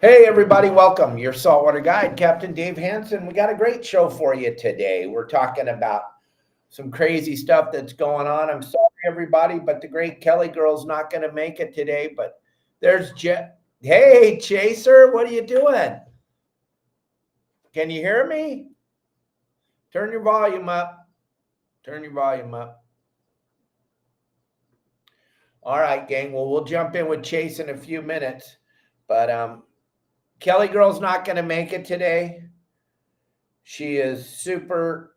Hey, everybody, welcome. Your saltwater guide, Captain Dave Hansen. We got a great show for you today. We're talking about some crazy stuff that's going on. I'm sorry, everybody, but the great Kelly girl's not going to make it today. But there's Hey, Chaser, what are you doing? Can you hear me? Turn your volume up. Turn your volume up. All right, gang. Well, we'll jump in with Chase in a few minutes. But Kelly girl's not going to make it today. She is super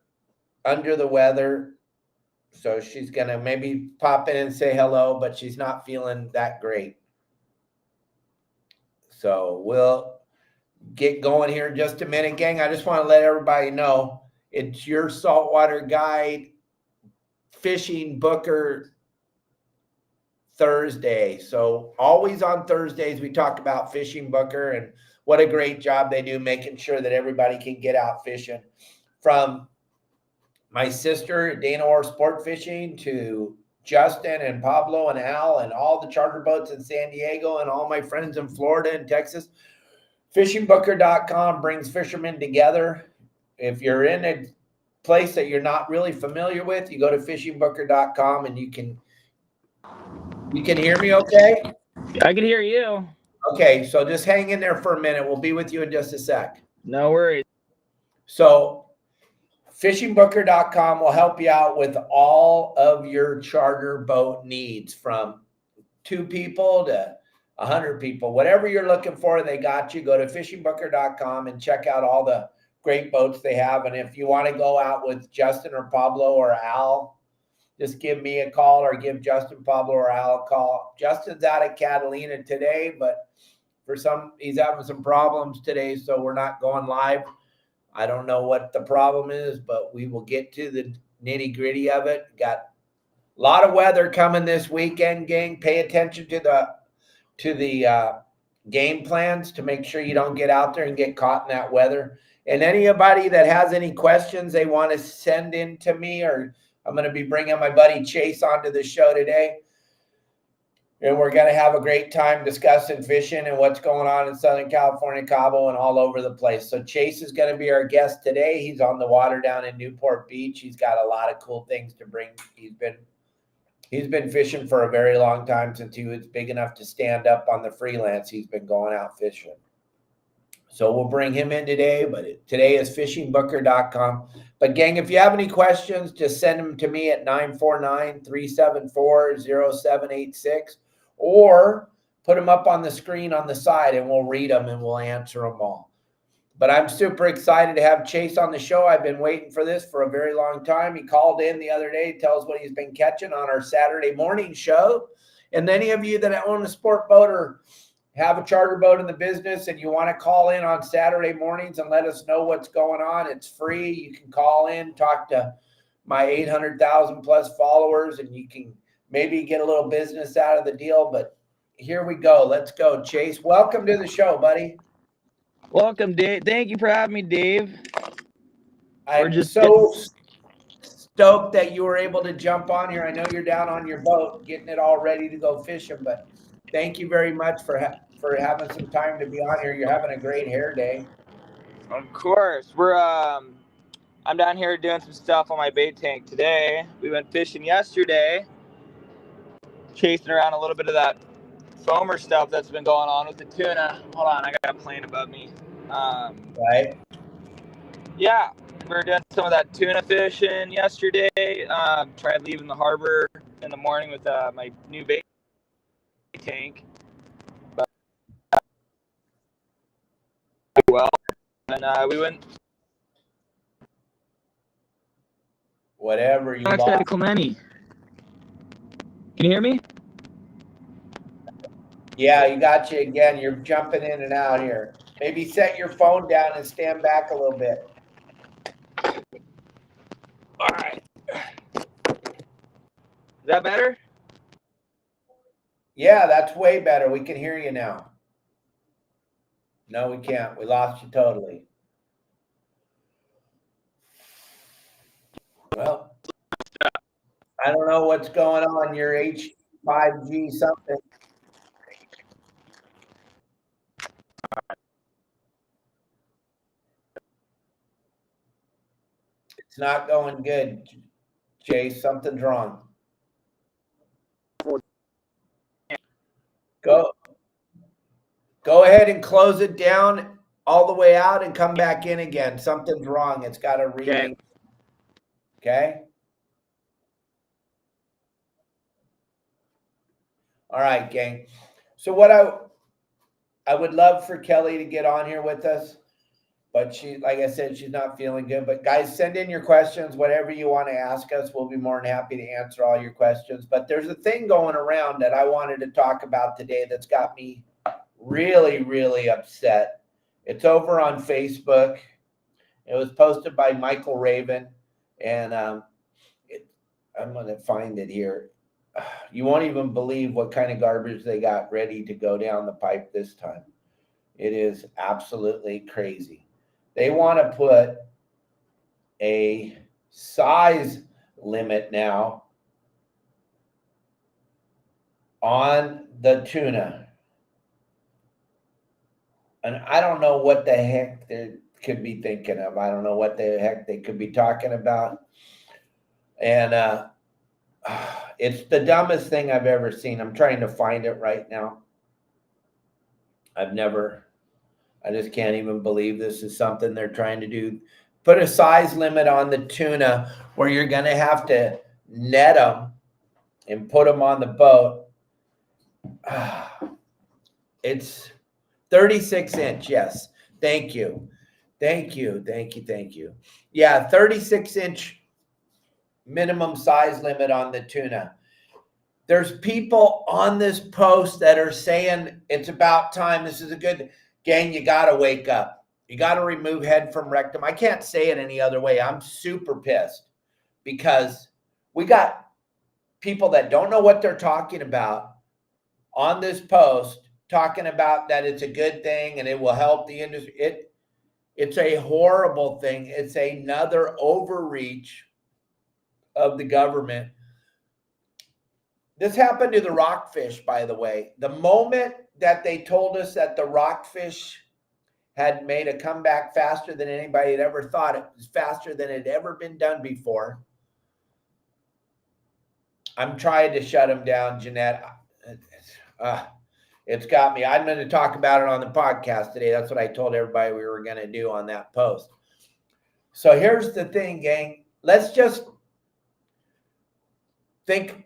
under the weather. So she's going to maybe pop in and say hello, but she's not feeling that great. So we'll get going here in just a minute, gang. I just want to let everybody know it's your saltwater guide fishing booker Thursday. So always on Thursdays, we talk about fishing booker and what a great job they do making sure that everybody can get out fishing. From my sister, Dana Orr Sport Fishing, to Justin and Pablo and Al and all the charter boats in San Diego and all my friends in Florida and Texas. FishingBooker.com brings fishermen together. If you're in a place that you're not really familiar with, you go to FishingBooker.com and you can hear me okay? I can hear you. Okay, so just hang in there for a minute. We'll be with you in just a sec. No worries. So FishingBooker.com will help you out with all of your charter boat needs, from 2 people to 100 people. Whatever you're looking for, they got you. Go to FishingBooker.com and check out all the great boats they have. And if you want to go out with Justin or Pablo or Al, just give me a call or give Justin, Pablo, or Al a call. Justin's out at Catalina today, but he's having some problems today, so we're not going live. I don't know what the problem is, but we will get to the nitty-gritty of it. Got a lot of weather coming this weekend, gang. Pay attention to the game plans to make sure you don't get out there and get caught in that weather. And anybody that has any questions they want to send in to me, or I'm going to be bringing my buddy Chase onto the show today. And we're going to have a great time discussing fishing and what's going on in Southern California, Cabo, and all over the place. So Chase is going to be our guest today. He's on the water down in Newport Beach. He's got a lot of cool things to bring. He's been fishing for a very long time. Since he was big enough to stand up on the freelance, he's been going out fishing. So we'll bring him in today, but today is FishingBooker.com. But gang, if you have any questions, just send them to me at 949-374-0786, or put them up on the screen on the side and we'll read them and we'll answer them all. But I'm super excited to have Chase on the show. I've been waiting for this for a very long time. He called in the other day, tells what he's been catching on our Saturday morning show. And any of you that own a sport boat or have a charter boat in the business and you want to call in on Saturday mornings and let us know what's going on, it's free. You can call in, talk to my 800,000 plus followers, and you can maybe get a little business out of the deal. But here we go. Let's go. Chase, welcome to the show, buddy. Welcome, Dave. Thank you for having me, Dave. I'm so stoked that you were able to jump on here. I know you're down on your boat getting it all ready to go fishing, but thank you very much for having some time to be on here. You're having a great hair day. Of course. I'm down here doing some stuff on my bait tank today. We went fishing yesterday, chasing around a little bit of that foamer stuff that's been going on with the tuna. Hold on, I got a plane above me. Right. Yeah, we were doing some of that tuna fishing yesterday. Tried leaving the harbor in the morning with my new bait tank. But well, and we went. Whatever you lost. Clementi. Can you hear me? Yeah, you got you again. You're jumping in and out here. Maybe set your phone down and stand back a little bit. All right. Is that better? Yeah, that's way better. We can hear you now. No, we can't. We lost you totally. Well, I don't know what's going on. Your H5G something. It's not going good, Chase. Something's wrong. Go ahead and close it down all the way out and come back in again. Something's wrong. It's got to relink. Okay. All right, gang. So what I would love for Kelly to get on here with us, but she, like I said, she's not feeling good. But guys, send in your questions, whatever you want to ask us. We'll be more than happy to answer all your questions. But there's a thing going around that I wanted to talk about today that's got me really, really upset. It's over on Facebook. It was posted by Michael Raven, and I'm going to find it here. You won't even believe what kind of garbage they got ready to go down the pipe this time. It is absolutely crazy. They want to put a size limit now on the tuna. And I don't know what the heck they could be thinking of. I don't know what the heck they could be talking about. And it's the dumbest thing I've ever seen. I'm trying to find it right now. I just can't even believe this is something they're trying to do. Put a size limit on the tuna where you're going to have to net them and put them on the boat. It's 36 inch. Yes. Thank you. Thank you. Thank you. Thank you. Yeah. 36 inch minimum size limit on the tuna. There's people on this post that are saying it's about time. This is a good gang. You got to wake up. You got to remove head from rectum. I can't say it any other way. I'm super pissed because we got people that don't know what they're talking about on this post talking about that it's a good thing and it will help the industry. It's a horrible thing. It's another overreach of the government. This happened to the rockfish, by the way. The moment that they told us that the rockfish had made a comeback faster than anybody had ever thought, it was faster than it had ever been done before. I'm trying to shut them down, Jeanette. It's got me. I'm going to talk about it on the podcast today. That's what I told everybody we were going to do on that post. So here's the thing, gang. Let's just think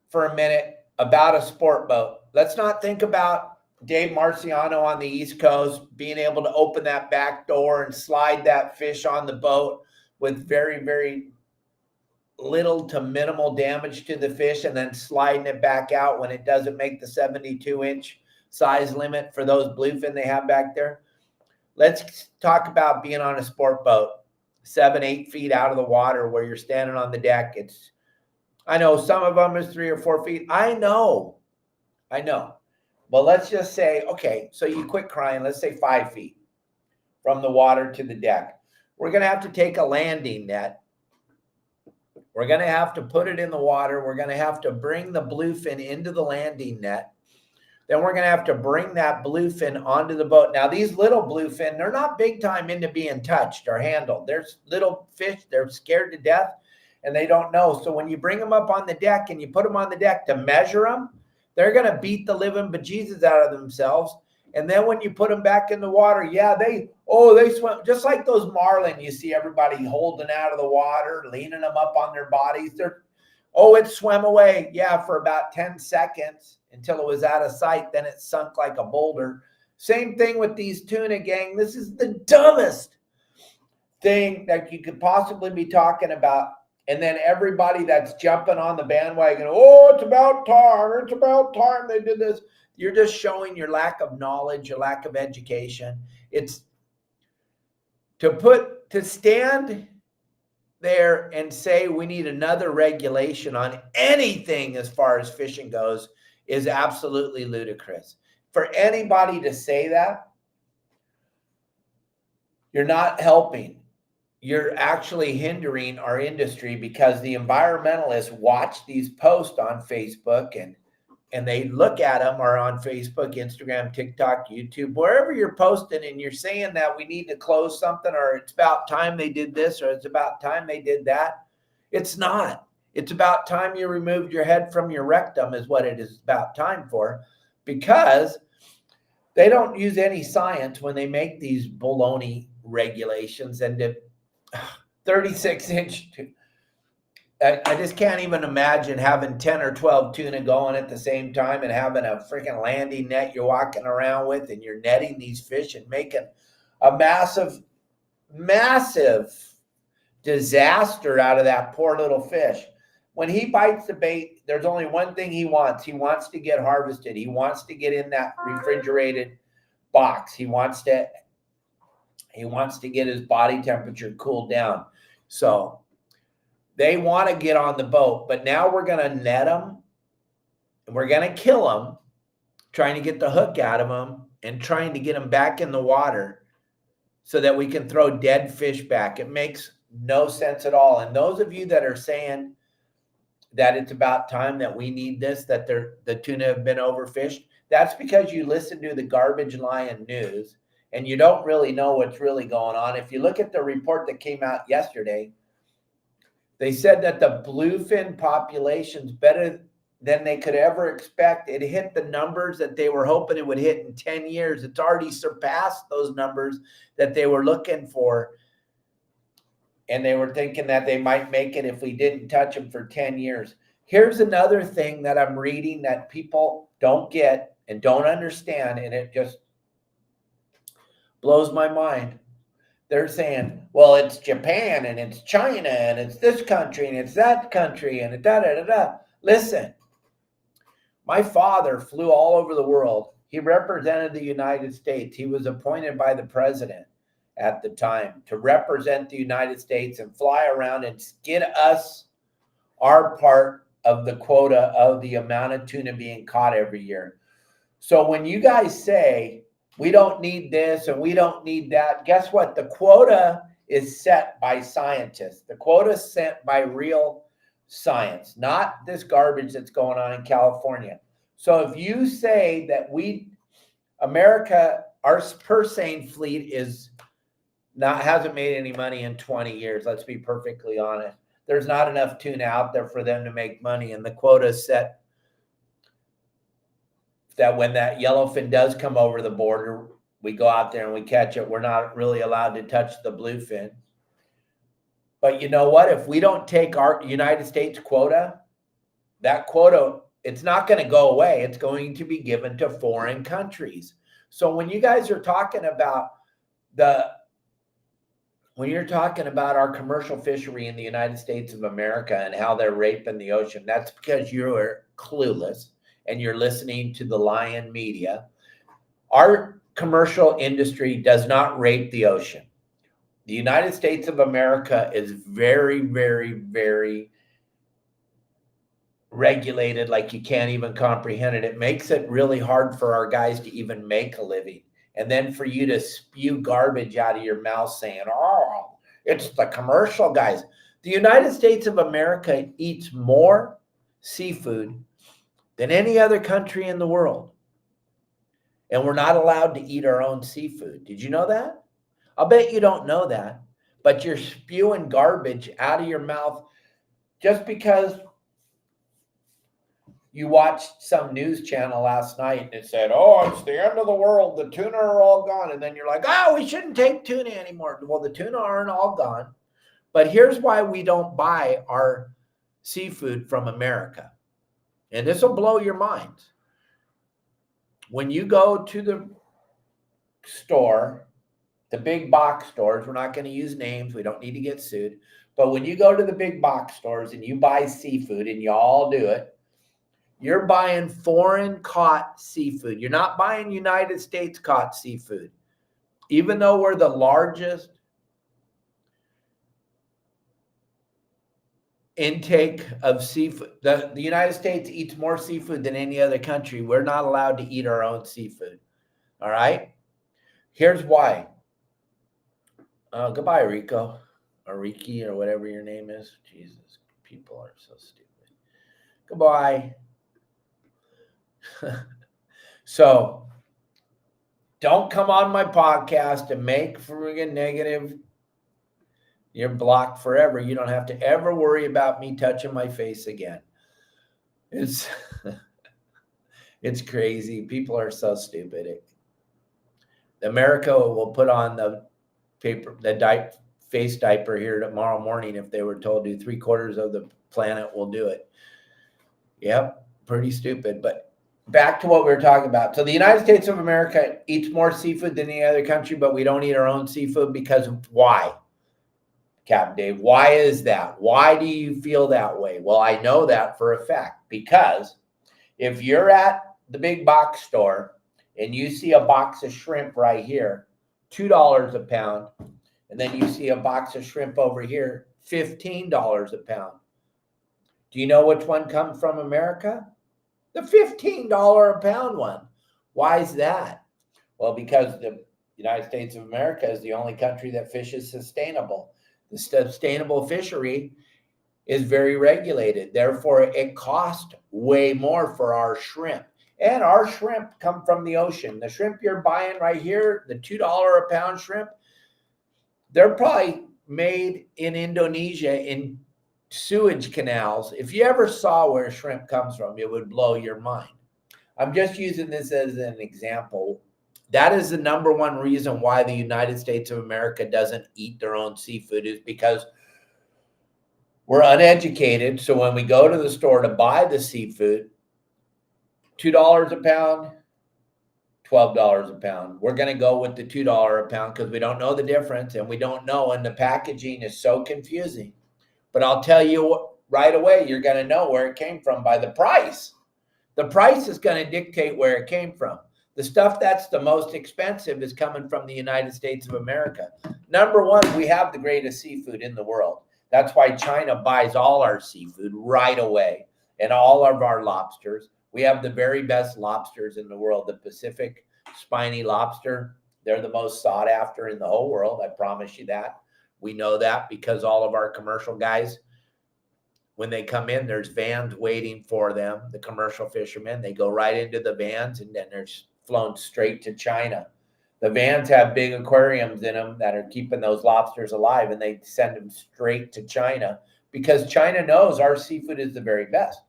for a minute about a sport boat. Let's not think about Dave Marciano on the East Coast being able to open that back door and slide that fish on the boat with very, very little to minimal damage to the fish and then sliding it back out when it doesn't make the 72-inch size limit for those bluefin they have back there. Let's talk about being on a sport boat, 7-8 feet out of the water where you're standing on the deck. I know some of them is 3 or 4 feet. I know. But let's just say, okay, so you quit crying. Let's say 5 feet from the water to the deck. We're going to have to take a landing net. We're going to have to put it in the water. We're going to have to bring the bluefin into the landing net. Then we're going to have to bring that bluefin onto the boat. Now, these little bluefin, they're not big time into being touched or handled. There's little fish. They're scared to death. And they don't know. So when you bring them up on the deck and you put them on the deck to measure them, they're going to beat the living bejesus out of themselves. And then when you put them back in the water, yeah, they swim just like those marlin you see everybody holding out of the water, leaning them up on their bodies. It swam away. Yeah, for about 10 seconds until it was out of sight. Then it sunk like a boulder. Same thing with these tuna, gang. This is the dumbest thing that you could possibly be talking about. And then everybody that's jumping on the bandwagon, it's about time. It's about time they did this. You're just showing your lack of knowledge, your lack of education. It's to stand there and say we need another regulation on anything as far as fishing goes is absolutely ludicrous. For anybody to say that, you're not helping. You're actually hindering our industry because the environmentalists watch these posts on Facebook and and they look at them, or on Facebook, Instagram, TikTok, YouTube, wherever you're posting, and you're saying that we need to close something, or it's about time they did this, or it's about time they did that. It's not. It's about time you removed your head from your rectum is what it is about time for, because they don't use any science when they make these baloney regulations. And the 36-inch, I just can't even imagine having 10 or 12 tuna going at the same time and having a freaking landing net you're walking around with, and you're netting these fish and making a massive, massive disaster out of that poor little fish. When he bites the bait, there's only one thing he wants. He wants to get harvested. He wants to get in that refrigerated box. He wants to get his body temperature cooled down. So they want to get on the boat, but now we're going to net them, and we're going to kill them, trying to get the hook out of them and trying to get them back in the water so that we can throw dead fish back. It makes no sense at all. And those of you that are saying that it's about time that we need this, that the tuna have been overfished, that's because you listen to the garbage lion news and you don't really know what's really going on. If you look at the report that came out yesterday, they said that the bluefin population's better than they could ever expect. It hit the numbers that they were hoping it would hit in 10 years. It's already surpassed those numbers that they were looking for. And they were thinking that they might make it if we didn't touch them for 10 years. Here's another thing that I'm reading that people don't get and don't understand, and it just blows my mind. They're saying, well, it's Japan and it's China and it's this country and it's that country and da-da-da-da. Listen, my father flew all over the world. He represented the United States. He was appointed by the president at the time to represent the United States and fly around and get us our part of the quota of the amount of tuna being caught every year. So when you guys say, we don't need this and we don't need that, guess what? The quota is set by scientists. The quota is set by real science, not this garbage that's going on in California. So if you say that America, our purse seine fleet hasn't made any money in 20 years, let's be perfectly honest. There's not enough tuna out there for them to make money, and the quota is set that when that yellowfin does come over the border, we go out there and we catch it. We're not really allowed to touch the bluefin. But you know what? If we don't take our United States quota, that quota, it's not going to go away. It's going to be given to foreign countries. So when you guys are talking about when you're talking about our commercial fishery in the United States of America and how they're raping the ocean, that's because you're clueless and you're listening to the lion media. Our commercial industry does not rape the ocean. The United States of America is very, very, very regulated, like you can't even comprehend it. It makes it really hard for our guys to even make a living. And then for you to spew garbage out of your mouth saying, oh, it's the commercial guys. The United States of America eats more seafood than any other country in the world. And we're not allowed to eat our own seafood. Did you know that? I'll bet you don't know that. But you're spewing garbage out of your mouth just because you watched some news channel last night and it said, oh, it's the end of the world. The tuna are all gone. And then you're like, oh, we shouldn't take tuna anymore. Well, the tuna aren't all gone. But here's why we don't buy our seafood from America. And this will blow your mind. When you go to the store, the big box stores, we're not going to use names. We don't need to get sued. But when you go to the big box stores and you buy seafood, and you all do it, you're buying foreign caught seafood. You're not buying United States caught seafood. Even though we're the largest intake of seafood, the United States eats more seafood than any other country. We're not allowed to eat our own seafood. All right? Here's why. Goodbye, Rico. Or Riki, or whatever your name is. Jesus, people are so stupid. Goodbye. So don't come on my podcast and make friggin' negative. You're blocked forever. You don't have to ever worry about me touching my face again. It's it's crazy. People are so stupid. America will put on the face diaper here tomorrow morning if they were told to. 3/4 of the planet will do it. Yep, pretty stupid. But back to what we were talking about. So the United States of America eats more seafood than any other country, but we don't eat our own seafood because of why? Captain Dave, why is that? Why do you feel that way? Well, I know that for a fact, because if you're at the big box store and you see a box of shrimp right here, $2 a pound, and then you see a box of shrimp over here, $15 a pound. Do you know which one comes from America? The $15 a pound one. Why is that? Well, because the United States of America is the only country that fishes sustainable. The sustainable fishery is very regulated. Therefore, it costs way more for our shrimp. And our shrimp come from the ocean. The shrimp you're buying right here, the $2 a pound shrimp, they're probably made in Indonesia in sewage canals. If you ever saw where shrimp comes from, it would blow your mind. I'm just using this as an example. That is the number one reason why the United States of America doesn't eat their own seafood, is because we're uneducated. So when we go to the store to buy the seafood, $2 a pound, $12 a pound. We're going to go with the $2 a pound because we don't know the difference, and we don't know, and the packaging is so confusing. But I'll tell you right away, you're going to know where it came from by the price. The price is going to dictate where it came from. The stuff that's the most expensive is coming from the United States of America. Number one, we have the greatest seafood in the world. That's why China buys all our seafood right away and all of our lobsters. We have the very best lobsters in the world. The Pacific spiny lobster, they're the most sought after in the whole world. I promise you that. We know that because all of our commercial guys, when they come in, there's vans waiting for them, the commercial fishermen. They go right into the vans, and then they're flown straight to China. The vans have big aquariums in them that are keeping those lobsters alive, and they send them straight to China because China knows our seafood is the very best.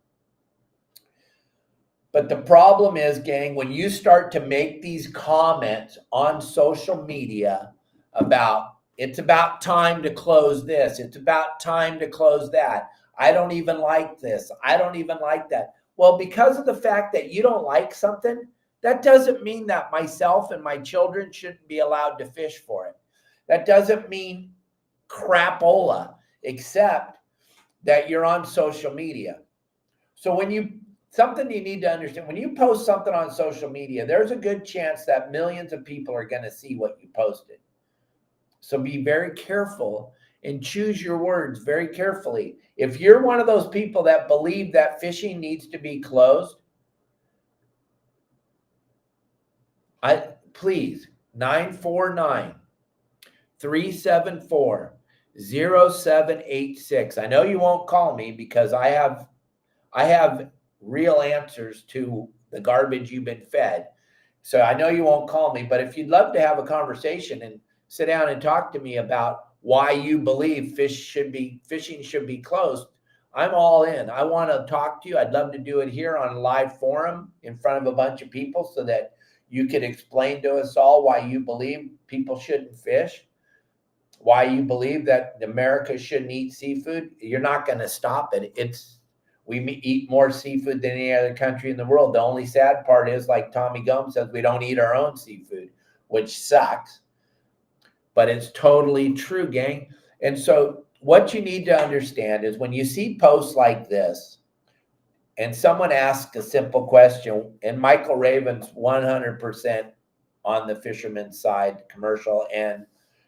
But the problem is, gang, when you start to make these comments on social media about it's about time to close this, it's about time to close that, I don't even like this, I don't even like that. Well, because of the fact that you don't like something, that doesn't mean that myself and my children shouldn't be allowed to fish for it. That doesn't mean crapola, except that you're on social media. So something you need to understand, when you post something on social media, there's a good chance that millions of people are going to see what you posted. So be very careful and choose your words very carefully. If you're one of those people that believe that fishing needs to be closed, please, 949-374-0786. I know you won't call me because I have real answers to the garbage you've been fed. So I know you won't call me, but if you'd love to have a conversation and sit down and talk to me about why you believe fishing should be closed, I'm all in. I want to talk to you. I'd love to do it here on a live forum in front of a bunch of people so that you could explain to us all why you believe people shouldn't fish, why you believe that America shouldn't eat seafood. You're not going to stop it. We eat more seafood than any other country in the world. The only sad part is, like Tommy Gomes says, we don't eat our own seafood, which sucks. But it's totally true, gang. And so what you need to understand is when you see posts like this, and someone asks a simple question, and Michael Raven's 100% on the fisherman's side, commercial, and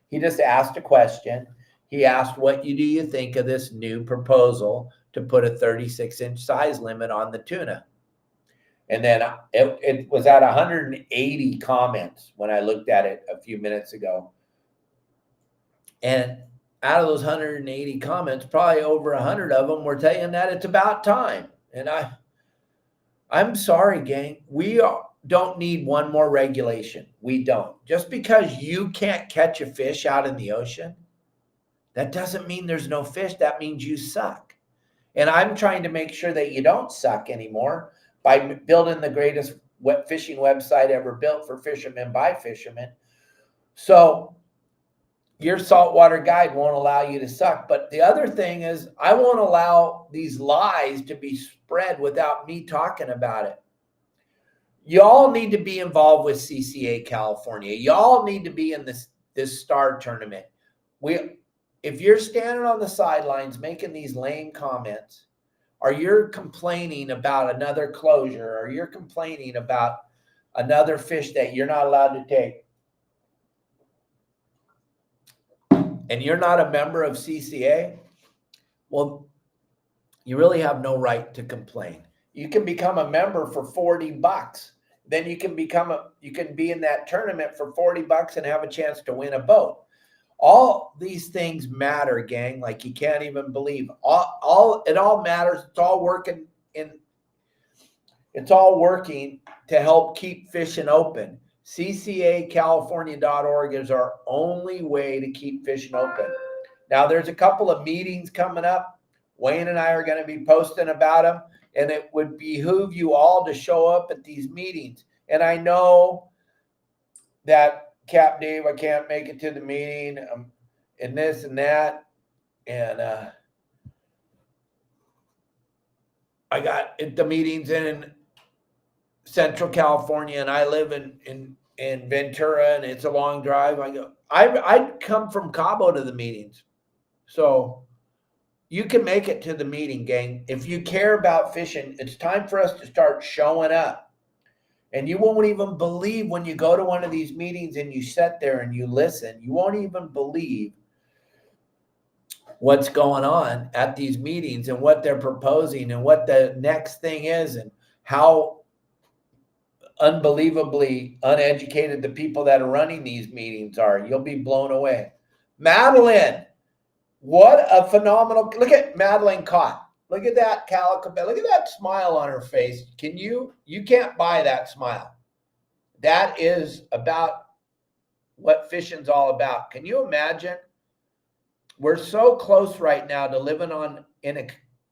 he just asked a question. He asked, do you think of this new proposal to put a 36-inch size limit on the tuna? And then it was at 180 comments when I looked at it a few minutes ago. And out of those 180 comments, probably over 100 of them were saying that it's about time. And I'm sorry, gang. Don't need one more regulation. We don't. Just because you can't catch a fish out in the ocean, that doesn't mean there's no fish. That means you suck. And I'm trying to make sure that you don't suck anymore by building the greatest fishing website ever built for fishermen by fishermen. So your saltwater guide won't allow you to suck. But the other thing is, I won't allow these lies to be spread without me talking about it. Y'all need to be involved with CCA California. Y'all need to be in this star tournament. If you're standing on the sidelines making these lame comments, or you're complaining about another closure, or you're complaining about another fish that you're not allowed to take, and you're not a member of CCA, well, you really have no right to complain. You can become a member for $40. Then you can be in that tournament for $40 and have a chance to win a boat. All these things matter, gang, like you can't even believe. It all matters. It's all working to help keep fishing open. CCACalifornia.org is our only way to keep fishing open. Now, there's a couple of meetings coming up. Wayne and I are going to be posting about them, and it would behoove you all to show up at these meetings. And I know that, Cap Dave, I can't make it to the meeting, and this and that. And I got the meetings in Central California, and I live in Ventura, and it's a long drive. I'd come from Cabo to the meetings. So you can make it to the meeting, gang. If you care about fishing, it's time for us to start showing up. And you won't even believe when you go to one of these meetings and you sit there and you listen, you won't even believe what's going on at these meetings and what they're proposing and what the next thing is and how unbelievably uneducated the people that are running these meetings are. You'll be blown away. Madeline, what a phenomenal, look at Madeline caught. Look at that calico. Look at that smile on her face. You can't buy that smile. That is about what fishing's all about. Can you imagine? We're so close right now to living in a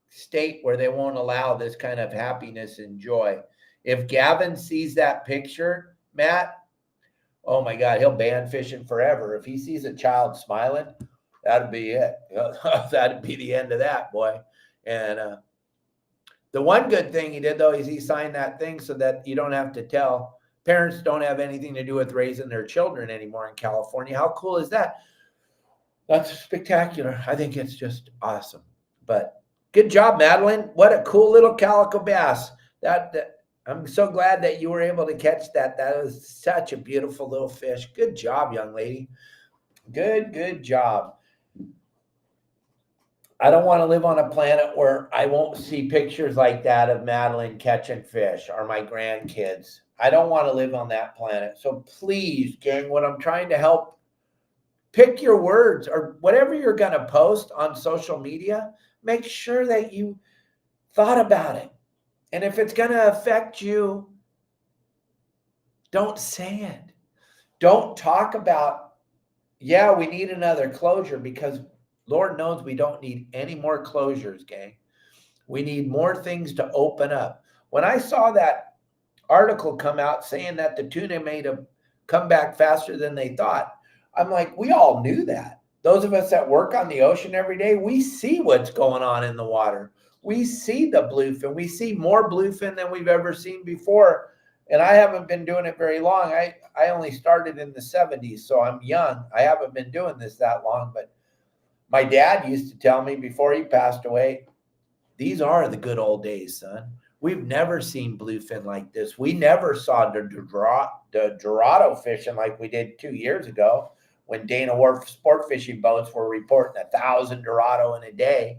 state where they won't allow this kind of happiness and joy. If Gavin sees that picture, Matt, oh my God, he'll ban fishing forever. If he sees a child smiling, that'd be it. That'd be the end of that, boy. And the one good thing he did, though, is he signed that thing so that you don't have to tell. Parents don't have anything to do with raising their children anymore in California. How cool is that? That's spectacular. I think it's just awesome. But good job, Madeline. What a cool little calico bass. I'm so glad that you were able to catch that. That was such a beautiful little fish. Good job, young lady. Good job. I don't want to live on a planet where I won't see pictures like that of Madeline catching fish or my grandkids. I don't want to live on that planet. So please, gang, what I'm trying to help, pick your words or whatever you're going to post on social media, make sure that you thought about it. And if it's going to affect you, don't say it. Don't talk about, yeah, we need another closure, because Lord knows we don't need any more closures, gang. We need more things to open up. When I saw that article come out saying that the tuna made a comeback faster than they thought, I'm like, we all knew that. Those of us that work on the ocean every day, we see what's going on in the water. We see the bluefin. We see more bluefin than we've ever seen before. And I haven't been doing it very long. I only started in the 70s, so I'm young. I haven't been doing this that long, but my dad used to tell me before he passed away, these are the good old days, son. We've never seen bluefin like this. We never saw the Dorado fishing like we did 2 years ago when Dana Wharf sport fishing boats were reporting 1,000 Dorado in a day.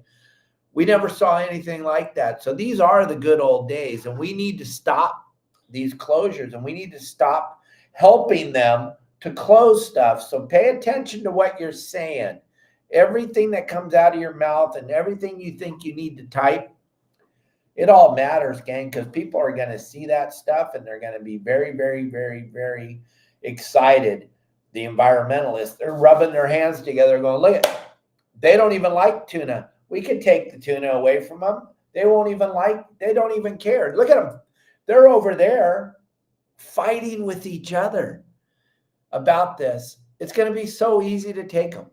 We never saw anything like that. So these are the good old days, and we need to stop these closures, and we need to stop helping them to close stuff. So pay attention to what you're saying. Everything that comes out of your mouth and everything you think you need to type, It all matters, gang, because people are going to see that stuff and they're going to be very, very, very, very excited. The environmentalists, they're rubbing their hands together going, look, they don't even like tuna. We could take the tuna away from them. They don't even care. Look at them. They're over there fighting with each other about this. It's going to be so easy to take them.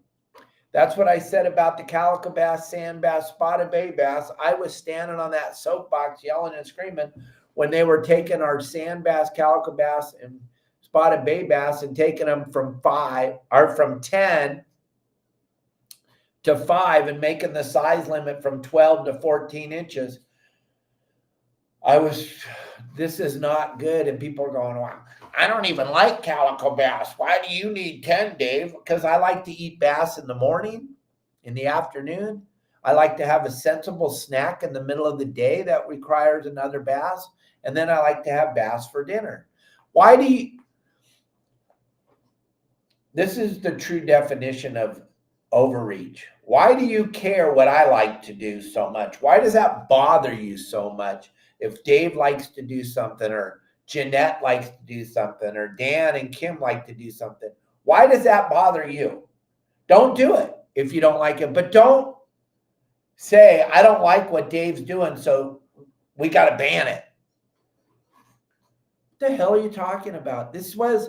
That's what I said about the calico bass, sand bass, spotted bay bass. I was standing on that soapbox yelling and screaming when they were taking our sand bass, calico bass, and spotted bay bass and taking them from 10 to 5 and making the size limit from 12 to 14 inches. This is not good. And people are going, wow, I don't even like calico bass. Why do you need 10, Dave? Because I like to eat bass in the morning, in the afternoon. I like to have a sensible snack in the middle of the day that requires another bass. And then I like to have bass for dinner. This is the true definition of overreach. Why do you care what I like to do so much? Why does that bother you so much? If Dave likes to do something, or Jeanette likes to do something, or Dan and Kim like to do something, why does that bother you? Don't do it if you don't like it, but don't say, I don't like what Dave's doing, so we got to ban it. What the hell are you talking about? This was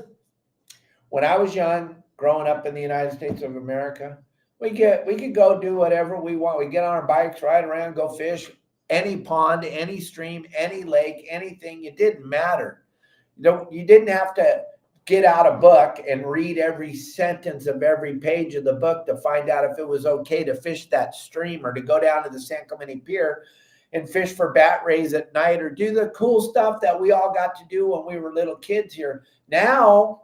when I was young, growing up in the United States of America. We could go do whatever we want. We get on our bikes, ride around, go fish, any pond, any stream, any lake, anything. It didn't matter. You didn't have to get out a book and read every sentence of every page of the book to find out if it was okay to fish that stream, or to go down to the San Clemente Pier and fish for bat rays at night, or do the cool stuff that we all got to do when we were little kids here. Now,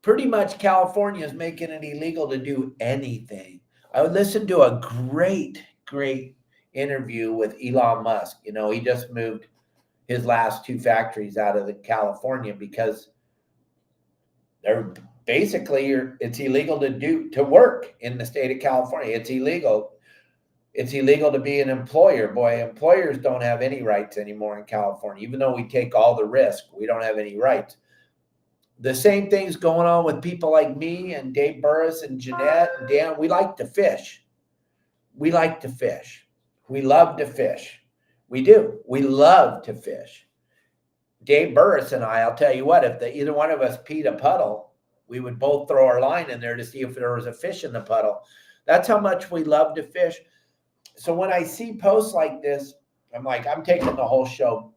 pretty much California is making it illegal to do anything. I would listen to a great interview with Elon Musk. He just moved his last 2 factories out of California because they're basically, it's illegal to work in the state of California. It's illegal. It's illegal to be an employer. Boy, employers don't have any rights anymore in California. Even though we take all the risk, we don't have any rights. The same thing's going on with people like me and Dave Burris and Jeanette and Dan. We like to fish. We like to fish. We love to fish. We do. We love to fish. Dave Burris and I'll tell you what, if either one of us peed a puddle, we would both throw our line in there to see if there was a fish in the puddle. That's how much we love to fish. So when I see posts like this, I'm like, I'm taking the whole show.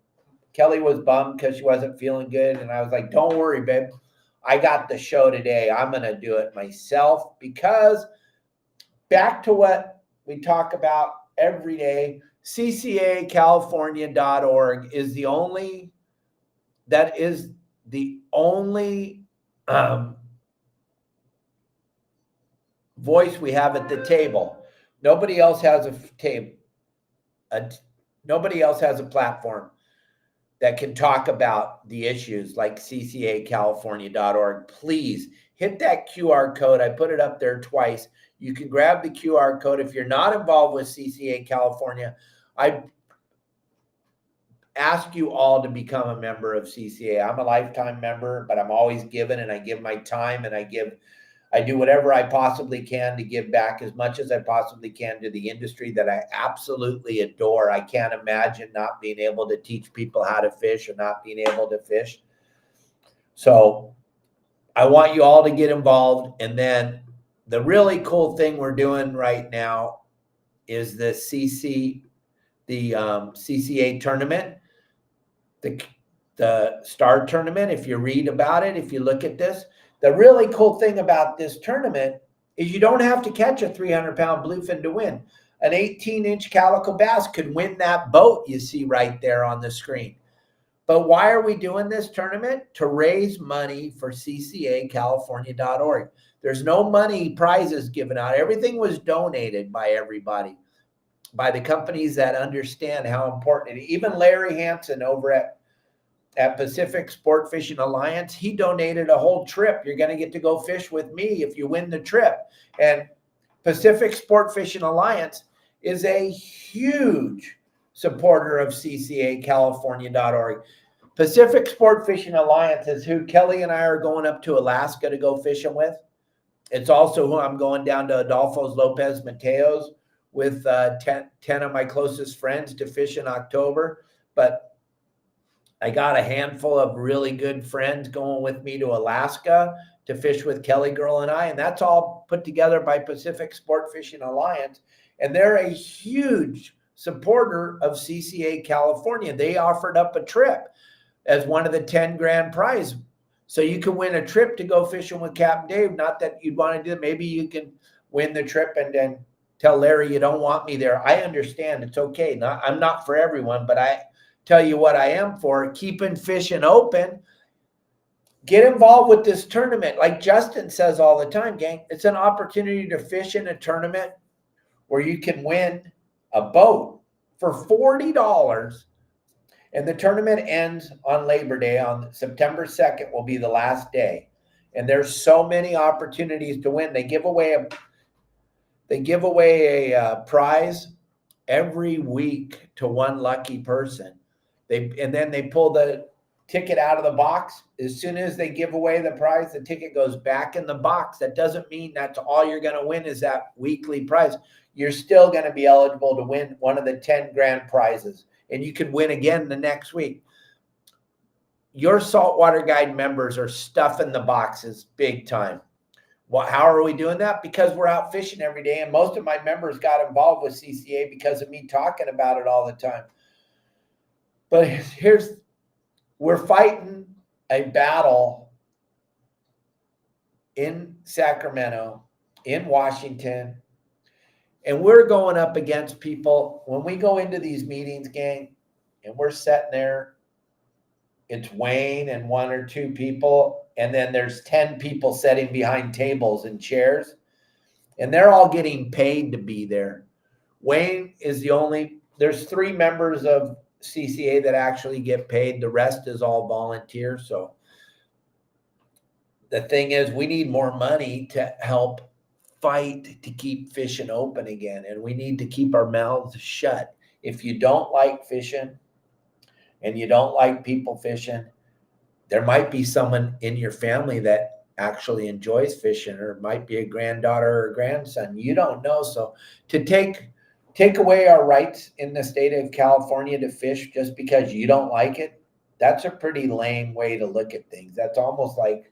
Kelly was bummed because she wasn't feeling good. And I was like, don't worry, babe. I got the show today. I'm going to do it myself, because back to what we talk about every day, ccacalifornia.org is the only voice we have at the table. Nobody else has a table. Nobody else has a platform that can talk about the issues like ccacalifornia.org. Please hit that QR code. I put it up there twice. You can grab the QR code. If you're not involved with CCA California, I ask you all to become a member of CCA. I'm a lifetime member, but I'm always giving, and I give my time, and I do whatever I possibly can to give back as much as I possibly can to the industry that I absolutely adore. I can't imagine not being able to teach people how to fish or not being able to fish. So I want you all to get involved. And then the really cool thing we're doing right now is the CCA tournament, the Star Tournament. If you read about it, if you look at this, the really cool thing about this tournament is you don't have to catch a 300-pound bluefin to win. An 18-inch calico bass could win that boat you see right there on the screen. But why are we doing this tournament? To raise money for ccacalifornia.org. There's no money prizes given out. Everything was donated by everybody, by the companies that understand how important it is. Even Larry Hansen over at Pacific Sport Fishing Alliance, he donated a whole trip. You're going to get to go fish with me if you win the trip. And Pacific Sport Fishing Alliance is a huge supporter of CCACalifornia.org. Pacific Sport Fishing Alliance is who Kelly and I are going up to Alaska to go fishing with. It's also who I'm going down to Adolfo's Lopez Mateos with 10 of my closest friends to fish in October. But I got a handful of really good friends going with me to Alaska to fish with KellyGirl and I, and that's all put together by Pacific Sport Fishing Alliance. And they're a huge supporter of CCA California. They offered up a trip as one of the 10 grand prize. So you can win a trip to go fishing with Captain Dave. Not that you'd want to do it. Maybe you can win the trip and then tell Larry you don't want me there. I understand. It's okay. I'm not for everyone, but I tell you what I am for, keeping fishing open. Get involved with this tournament. Like Justin says all the time, gang, it's an opportunity to fish in a tournament where you can win a boat for $40. And the tournament ends on Labor Day. On September 2nd will be the last day. And there's so many opportunities to win. They give away a prize every week to one lucky person. And then they pull the ticket out of the box. As soon as they give away the prize, the ticket goes back in the box. That doesn't mean that's all you're going to win is that weekly prize. You're still going to be eligible to win one of the 10 grand prizes. And you can win again the next week. Your Saltwater Guide members are stuffing the boxes big time. Well, how are we doing that? Because we're out fishing every day. And most of my members got involved with CCA because of me talking about it all the time. But we're fighting a battle in Sacramento, in Washington, and we're going up against people. When we go into these meetings, gang, and we're sitting there, it's Wayne and one or two people, and then there's 10 people sitting behind tables and chairs, and they're all getting paid to be there. Wayne is there's 3 members of CCA that actually get paid. The rest is all volunteer. So the thing is, we need more money to help fight to keep fishing open again. And we need to keep our mouths shut. If you don't like fishing and you don't like people fishing, there might be someone in your family that actually enjoys fishing, or it might be a granddaughter or grandson. You don't know. So to take away our rights in the state of California to fish just because you don't like it, that's a pretty lame way to look at things. That's almost like,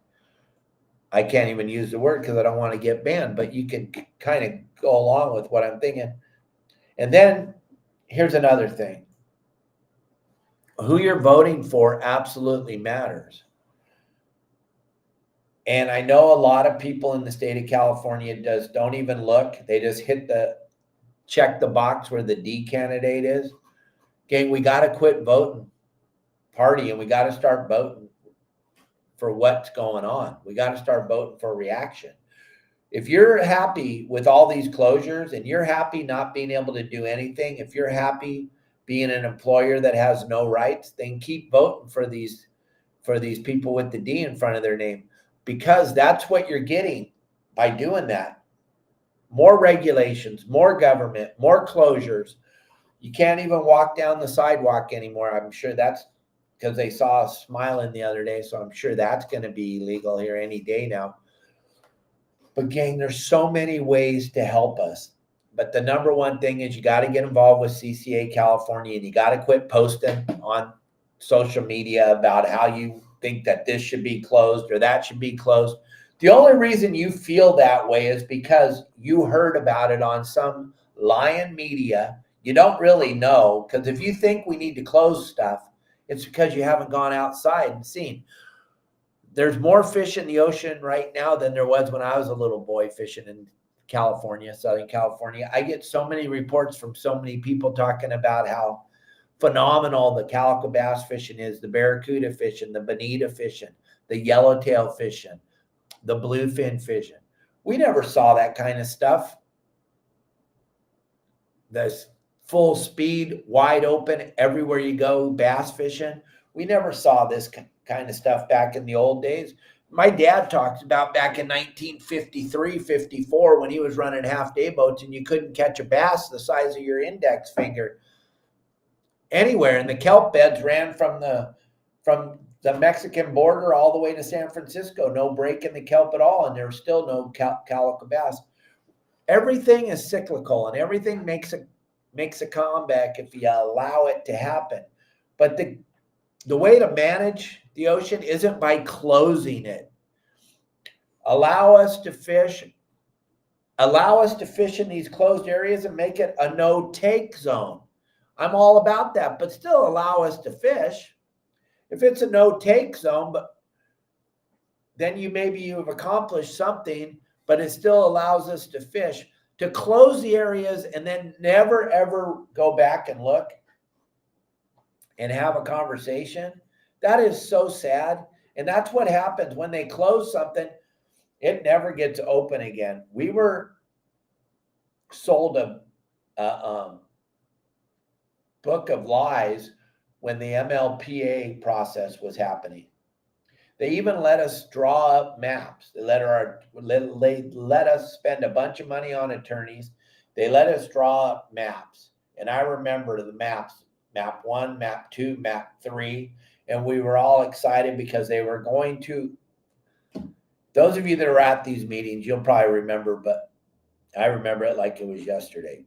I can't even use the word because I don't want to get banned, but you can kind of go along with what I'm thinking. And then here's another thing. Who you're voting for absolutely matters. And I know a lot of people in the state of California don't even look. They just check the box where the D candidate is. Gang, we got to quit voting party, and we got to start voting for what's going on. We got to start voting for reaction. If you're happy with all these closures and you're happy not being able to do anything, if you're happy being an employer that has no rights, then keep voting for these people with the D in front of their name, because that's what you're getting by doing that. More regulations, more government, more closures. You can't even walk down the sidewalk anymore. I'm sure that's because they saw us smiling the other day. So I'm sure that's going to be illegal here any day now. But gang, there's so many ways to help us. But the number one thing is you got to get involved with CCA California, and you got to quit posting on social media about how you think that this should be closed or that should be closed. The only reason you feel that way is because you heard about it on some lying media. You don't really know, because if you think we need to close stuff, it's because you haven't gone outside and seen. There's more fish in the ocean right now than there was when I was a little boy fishing in California, Southern California. I get so many reports from so many people talking about how phenomenal the calico bass fishing is, the barracuda fishing, the bonita fishing, the yellowtail fishing, the bluefin fishing. We never saw that kind of stuff. This full speed, wide open, everywhere you go, bass fishing. We never saw this kind of stuff back in the old days. My dad talks about back in 1953, 54, when he was running half-day boats and you couldn't catch a bass the size of your index finger. anywhere. And the kelp beds ran from the Mexican border all the way to San Francisco. No break in the kelp at all, and there's still no calico bass. Everything is cyclical, and everything makes a comeback if you allow it to happen. But the way to manage the ocean isn't by closing it. Allow us to fish in these closed areas and make it a no-take zone. I'm all about that, but still allow us to fish. If it's a no-take zone, but then maybe you've accomplished something, but it still allows us to fish. To close the areas and then never, ever go back and look and have a conversation, that is so sad. And that's what happens when they close something. It never gets open again. We were sold a book of lies when the MLPA process was happening. They even let us draw up maps. They let us spend a bunch of money on attorneys. They let us draw up maps. And I remember the maps, map 1, map 2, map 3. And we were all excited because they were going to, those of you that are at these meetings, you'll probably remember, but I remember it like it was yesterday.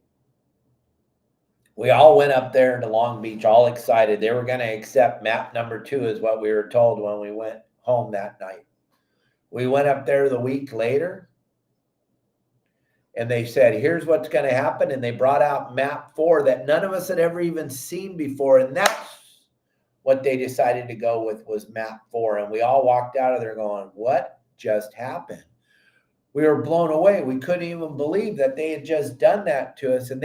We all went up there to Long Beach, all excited. They were going to accept map number 2 is what we were told when we went home that night. We went up there the week later, and they said, here's what's going to happen. And they brought out map 4 that none of us had ever even seen before. And that's what they decided to go with, was map 4. And we all walked out of there going, what just happened? We were blown away. We couldn't even believe that they had just done that to us. And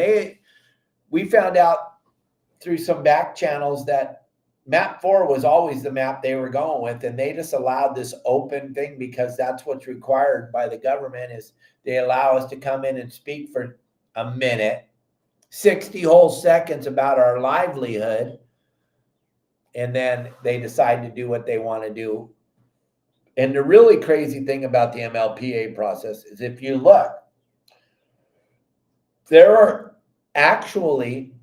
we found out through some back channels that map 4 was always the map they were going with, and they just allowed this open thing because that's what's required by the government. Is they allow us to come in and speak for a minute, 60 whole seconds about our livelihood, and then they decide to do what they want to do. And the really crazy thing about the MLPA process is, if you look, there are actually,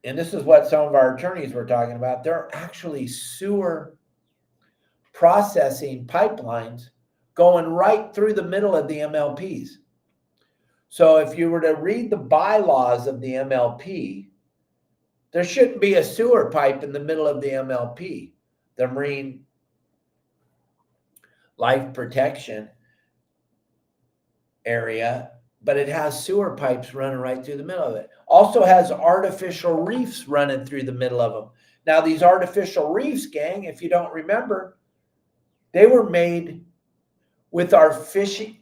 and this is what some of our attorneys were talking about, there are actually sewer processing pipelines going right through the middle of the MLPs. So if you were to read the bylaws of the MLP, there shouldn't be a sewer pipe in the middle of the MLP, the Marine Life Protection area, but it has sewer pipes running right through the middle of it. Also has artificial reefs running through the middle of them. Now, these artificial reefs, gang, if you don't remember, they were made with our fishing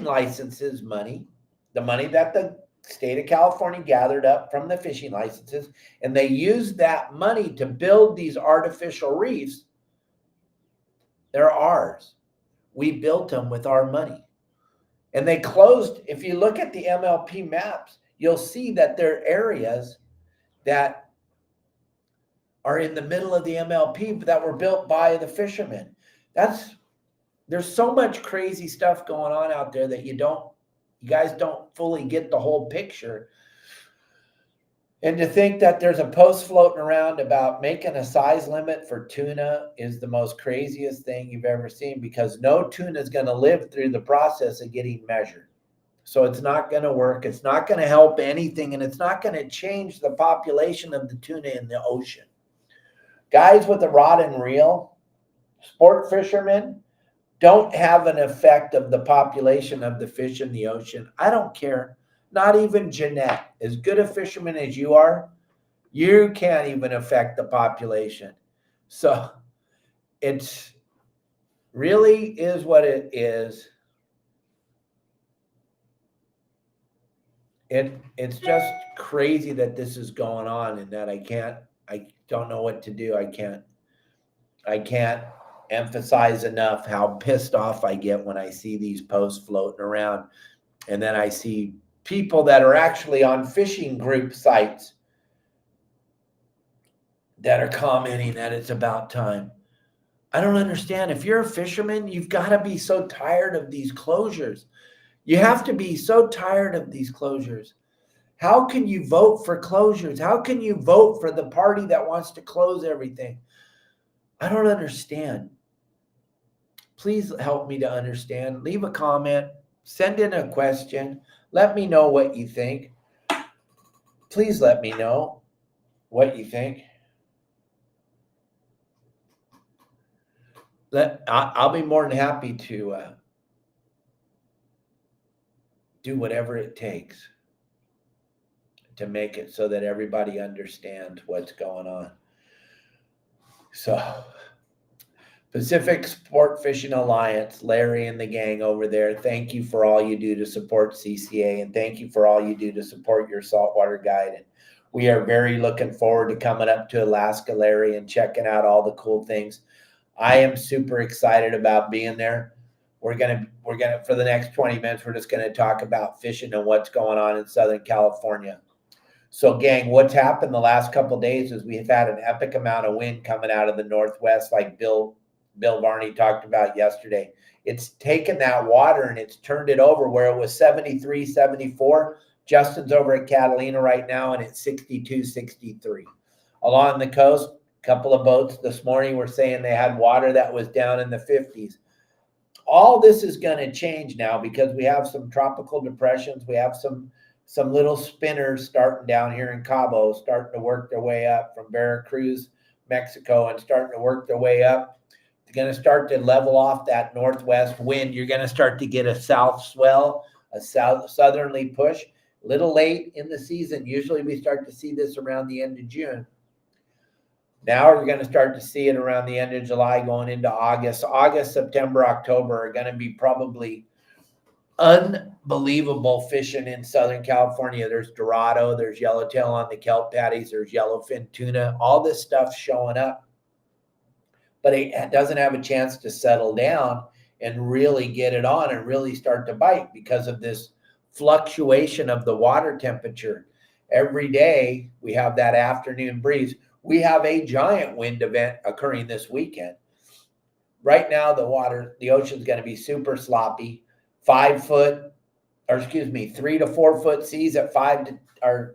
licenses money, the money that the state of California gathered up from the fishing licenses, and they used that money to build these artificial reefs. They're ours. We built them with our money. And they closed, if you look at the MLP maps, you'll see that there are areas that are in the middle of the MLP that were built by the fishermen. There's so much crazy stuff going on out there that you guys don't fully get the whole picture. And to think that there's a post floating around about making a size limit for tuna is the most craziest thing you've ever seen, because no tuna is going to live through the process of getting measured. So it's not going to work. It's not going to help anything, and it's not going to change the population of the tuna in the ocean. Guys with a rod and reel, sport fishermen, don't have an effect of the population of the fish in the ocean. I don't care. Not even Jeanette, as good a fisherman as you are, you can't even affect the population. So it's really is what it is. It's just crazy that this is going on, and that I don't know what to do. I can't emphasize enough how pissed off I get when I see these posts floating around, and then I see people that are actually on fishing group sites that are commenting that it's about time. I don't understand. If you're a fisherman, you've got to be so tired of these closures. You have to be so tired of these closures. How can you vote for closures? How can you vote for the party that wants to close everything? I don't understand. Please help me to understand. Leave a comment, send in a question. Let me know what you think. Please let me know what you think. I'll be more than happy to do whatever it takes to make it so that everybody understands what's going on. So, Pacific Sport Fishing Alliance, Larry and the gang over there, thank you for all you do to support CCA, and thank you for all you do to support your saltwater guide. And we are very looking forward to coming up to Alaska, Larry, and checking out all the cool things. I am super excited about being there. We're gonna for the next 20 minutes, we're just gonna talk about fishing and what's going on in Southern California. So, gang, what's happened the last couple of days is we've had an epic amount of wind coming out of the northwest, like Bill Varney talked about yesterday. It's taken that water and it's turned it over where it was 73, 74. Justin's over at Catalina right now, and it's 62, 63. Along the coast, a couple of boats this morning were saying they had water that was down in the 50s. All this is going to change now because we have some tropical depressions. We have some little spinners starting down here in Cabo, starting to work their way up from Veracruz, Mexico, and starting to work their way up. They're going to start to level off that northwest wind. You're going to start to get a south swell, a southerly push. A little late in the season. Usually we start to see this around the end of June. Now we're going to start to see it around the end of July going into August. August, September, October are going to be probably unbelievable fishing in Southern California. There's Dorado, there's yellowtail on the kelp patties, there's yellowfin tuna, all this stuff showing up. But it doesn't have a chance to settle down and really get it on and really start to bite because of this fluctuation of the water temperature. Every day we have that afternoon breeze. We have a giant wind event occurring this weekend. Right now, the ocean's going to be super sloppy. 3 to 4 foot seas at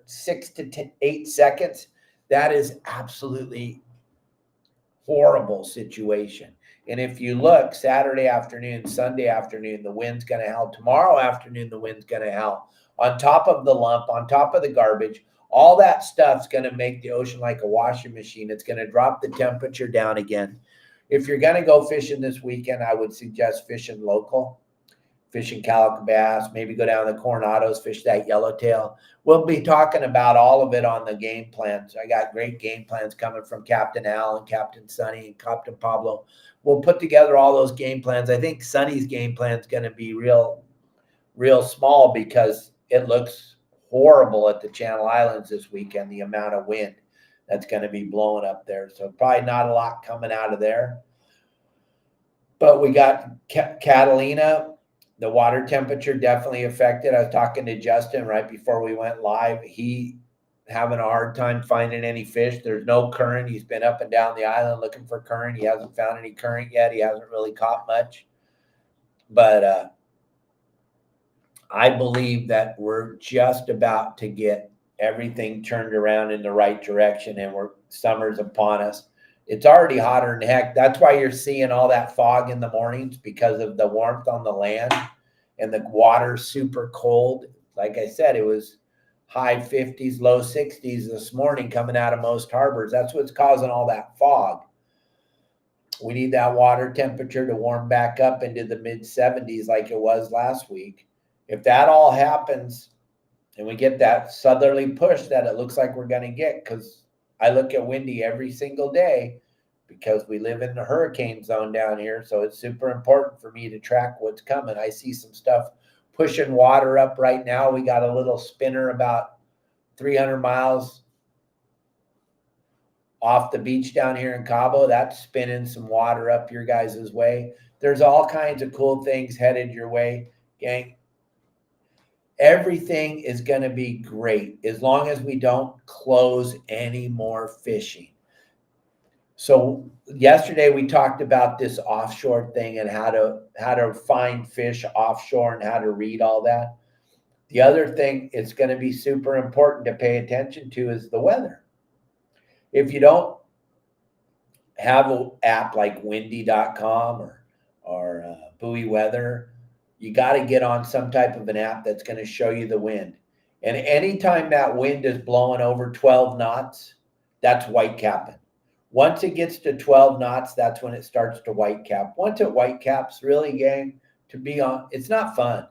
6 to 8 seconds. That is absolutely horrible situation. And if you look Saturday afternoon, Sunday afternoon, the wind's going to howl. Tomorrow afternoon, the wind's going to howl. On top of the lump, on top of the garbage, all that stuff's going to make the ocean like a washing machine. It's going to drop the temperature down again. If you're going to go fishing this weekend, I would suggest fishing local, fishing calico bass, maybe go down the Coronados, fish that yellowtail. We'll be talking about all of it on the game plans. I got great game plans coming from Captain Al and Captain Sonny and Captain Pablo. We'll put together all those game plans. I think Sonny's game plan is going to be real small because it looks horrible at the Channel Islands this weekend, the amount of wind that's going to be blowing up there. So probably not a lot coming out of there. But we got Catalina. The water temperature definitely affected. I was talking to Justin right before we went live. He having a hard time finding any fish. There's no current. He's been up and down the island looking for current. He hasn't found any current yet. He hasn't really caught much. But I believe that we're just about to get everything turned around in the right direction, and summer's upon us. It's already hotter than heck. That's why you're seeing all that fog in the mornings, because of the warmth on the land and the water's super cold. Like I said, it was high 50s, low 60s this morning coming out of most harbors. That's what's causing all that fog. We need that water temperature to warm back up into the mid 70s like it was last week. If that all happens and we get that southerly push that it looks like we're going to get, because I look at windy every single day because we live in the hurricane zone down here. So it's super important for me to track what's coming. I see some stuff pushing water up right now. We got a little spinner about 300 miles off the beach down here in Cabo. That's spinning some water up your guys' way. There's all kinds of cool things headed your way, gang. Everything is going to be great as long as we don't close any more fishing. So yesterday we talked about this offshore thing and how to find fish offshore and how to read all that. The other thing it's going to be super important to pay attention to is the weather. If you don't have an app like windy.com or Buoy Weather, you got to get on some type of an app that's going to show you the wind. And anytime that wind is blowing over 12 knots, that's white capping. Once it gets to 12 knots, that's when it starts to white cap. Once it white caps, really, gang, to be on, it's not fun.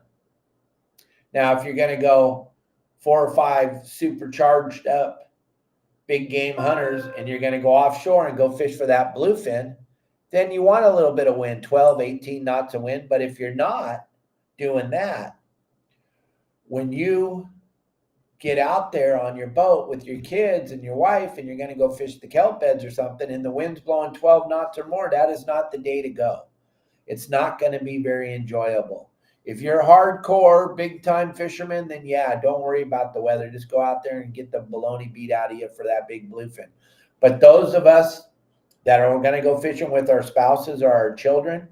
Now, if you're going to go 4 or 5 supercharged up big game hunters and you're going to go offshore and go fish for that bluefin, then you want a little bit of wind, 12, 18 knots of wind. But if you're not doing that, when you get out there on your boat with your kids and your wife and you're going to go fish the kelp beds or something and the wind's blowing 12 knots or more, that is not the day to go. It's not going to be very enjoyable. If you're a hardcore, big-time fisherman, then yeah, don't worry about the weather. Just go out there and get the baloney beat out of you for that big bluefin. But those of us that are going to go fishing with our spouses or our children,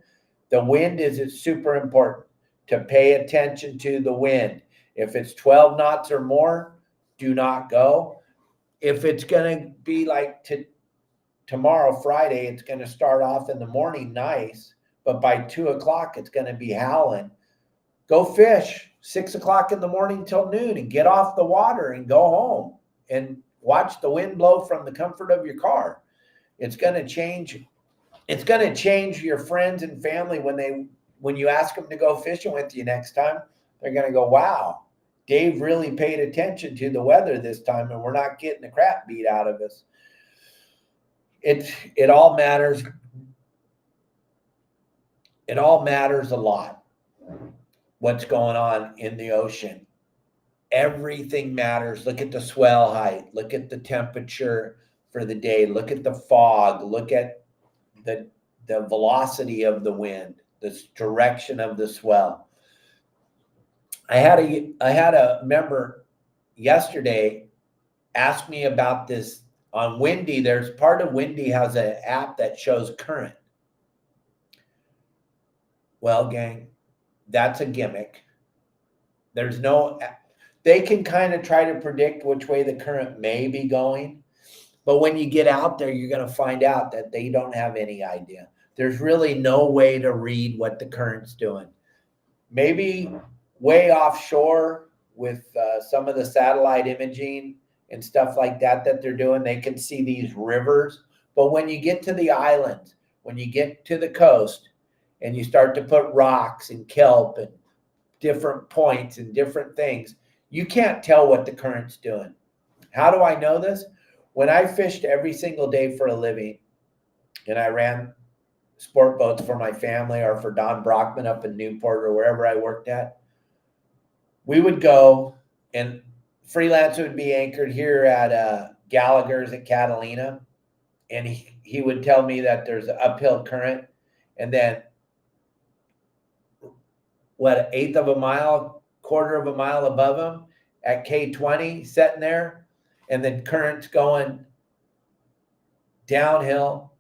the wind is super important to pay attention to the wind. If it's 12 knots or more, do not go. If it's going to be like tomorrow, Friday, it's going to start off in the morning nice, but by 2 o'clock, it's going to be howling. Go fish 6 o'clock in the morning till noon and get off the water and go home and watch the wind blow from the comfort of your car. It's going to change. It's going to change your friends and family when you ask them to go fishing with you next time. They're going to go, wow, Dave really paid attention to the weather this time and we're not getting the crap beat out of us. It all matters. It all matters a lot. What's going on in the ocean. Everything matters. Look at the swell height. Look at the temperature for the day. Look at the fog. Look at the velocity of the wind, the direction of the swell. I had a member yesterday ask me about this on Windy. There's part of Windy has an app that shows current. Well, gang, that's a gimmick. They can kind of try to predict which way the current may be going. But when you get out there, you're going to find out that they don't have any idea. There's really no way to read what the current's doing. Maybe way offshore with some of the satellite imaging and stuff like that they're doing, they can see these rivers. But when you get to the islands, when you get to the coast and you start to put rocks and kelp and different points and different things, you can't tell what the current's doing. How do I know this? When I fished every single day for a living and I ran sport boats for my family or for Don Brockman up in Newport or wherever I worked at, we would go and freelance would be anchored here at Gallagher's at Catalina. And he would tell me that there's an uphill current. And then an eighth of a mile, quarter of a mile above him at K20 sitting there. And then current's going downhill.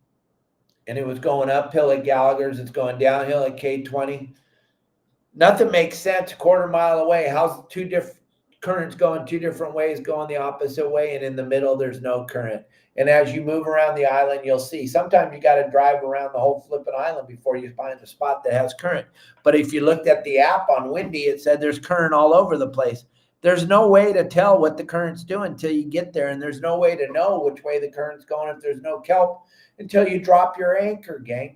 And it was going uphill at Gallagher's. It's going downhill at K20. Nothing makes sense a quarter mile away. How's two different currents going 2 different ways, going the opposite way, and in the middle there's no current? And as you move around the island, you'll see sometimes you got to drive around the whole flipping island before you find a spot that has current. But if you looked at the app on Windy, it said there's current all over the place. There's no way to tell what the current's doing until you get there, and there's no way to know which way the current's going if there's no kelp until you drop your anchor, gang.